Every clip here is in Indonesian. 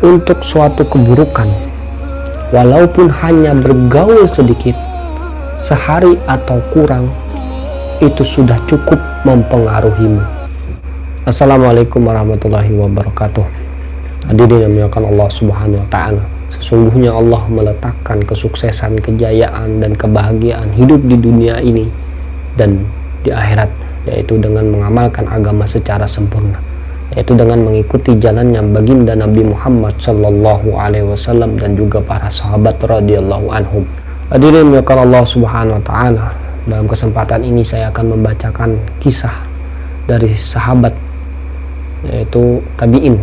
untuk suatu keburukan, walaupun hanya bergaul sedikit, sehari atau kurang, itu sudah cukup mempengaruhimu. Assalamualaikum warahmatullahi wabarakatuh. Hadirin yang dimuliakan Allah Subhanahu wa Ta'ala, sesungguhnya Allah meletakkan kesuksesan, kejayaan, dan kebahagiaan hidup di dunia ini dan di akhirat, yaitu dengan mengamalkan agama secara sempurna, yaitu dengan mengikuti jalannya baginda Nabi Muhammad Sallallahu Alaihi Wasallam dan juga para sahabat radhiyallahu anhum. Hadirin yang dimuliakan Allah Subhanahu wa Ta'ala, dalam kesempatan ini saya akan membacakan kisah dari sahabat, yaitu tabi'in,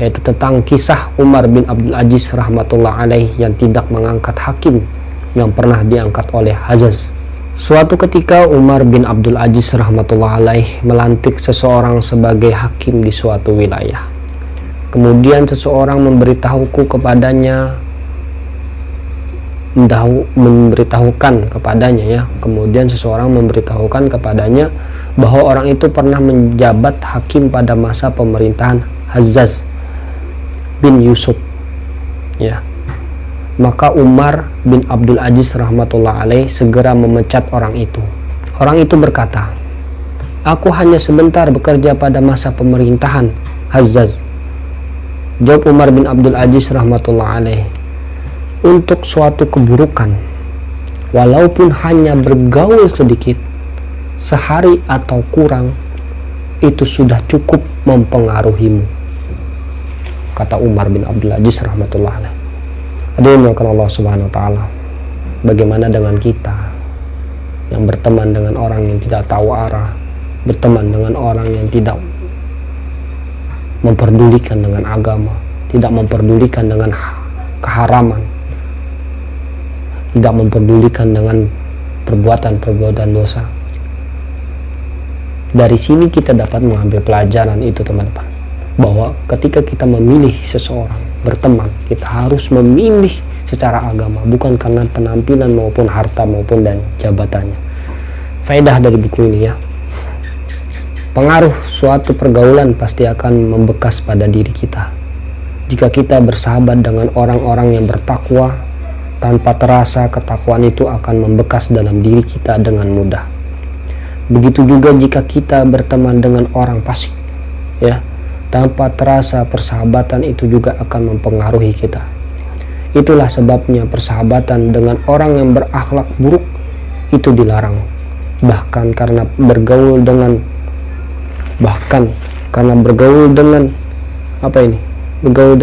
yaitu tentang kisah Umar bin Abdul Aziz rahmatullah alaih yang tidak mengangkat hakim yang pernah diangkat oleh Hazaz. Suatu ketika Umar bin Abdul Aziz rahmatullah alaih melantik seseorang sebagai hakim di suatu wilayah. Kemudian seseorang memberitahukan kepadanya bahwa orang itu pernah menjabat hakim pada masa pemerintahan Hazaz bin Yusuf, ya. Maka Umar bin Abdul Aziz rahmatullah alaih segera memecat orang itu. Orang itu berkata, "Aku hanya sebentar bekerja pada masa pemerintahan Hazaz." Jawab Umar bin Abdul Aziz rahmatullah alaih, "Untuk suatu keburukan, walaupun hanya bergaul sedikit, sehari atau kurang, itu sudah cukup mempengaruhimu," kata Umar bin Abdul Aziz rahmatullah alaih. Hadirin yang Allah Subhanahu wa Ta'ala, bagaimana dengan kita yang berteman dengan orang yang tidak tahu arah, berteman dengan orang yang tidak memperdulikan dengan agama, tidak memperdulikan dengan keharaman, tidak memperdulikan dengan perbuatan-perbuatan dosa. Dari sini kita dapat mengambil pelajaran itu, teman-teman, bahwa ketika kita memilih seseorang berteman, kita harus memilih secara agama, bukan karena penampilan maupun harta maupun dan jabatannya. Faedah dari buku ini, ya, pengaruh suatu pergaulan pasti akan membekas pada diri kita. Jika kita bersahabat dengan orang-orang yang bertakwa, tanpa terasa ketakwaan itu akan membekas dalam diri kita dengan mudah. Begitu juga jika kita berteman dengan orang fasik, ya, tanpa terasa persahabatan itu juga akan mempengaruhi kita. Itulah sebabnya persahabatan dengan orang yang berakhlak buruk itu dilarang. Bahkan karena bergaul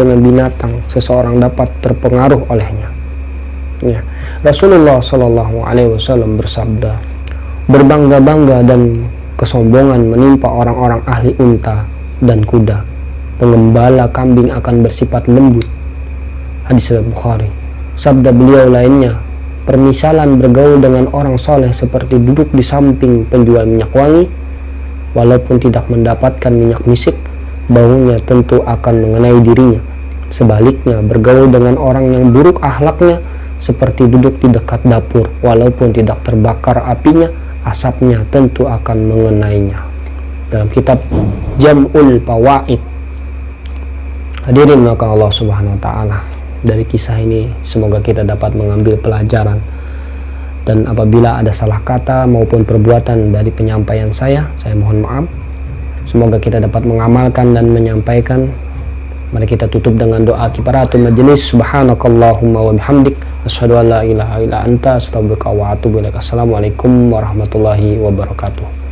dengan binatang, seseorang dapat terpengaruh olehnya. Ya. Rasulullah Shallallahu Alaihi Wasallam bersabda, "Berbangga-bangga dan kesombongan menimpa orang-orang ahli unta dan kuda. Pengembala kambing akan bersifat lembut." Hadis riwayat Bukhari. Sabda beliau lainnya, "Permisalan bergaul dengan orang soleh seperti duduk di samping penjual minyak wangi. Walaupun tidak mendapatkan minyak misik, baunya tentu akan mengenai dirinya. Sebaliknya, bergaul dengan orang yang buruk akhlaknya seperti duduk di dekat dapur. Walaupun tidak terbakar apinya, asapnya tentu akan mengenainya." Dalam kitab Jam'ul Fawaid. Hadirin maka Allah Subhanahu wa Ta'ala, dari kisah ini semoga kita dapat mengambil pelajaran, dan apabila ada salah kata maupun perbuatan dari penyampaian saya mohon maaf. Semoga kita dapat mengamalkan dan menyampaikan. Mari kita tutup dengan doa kifaratul majelis. Subhanakallahumma wa bihamdik, asyhadu an la ilaha illa anta, astaghfiruka wa atubu ilaik. Assalamualaikum warahmatullahi wabarakatuh.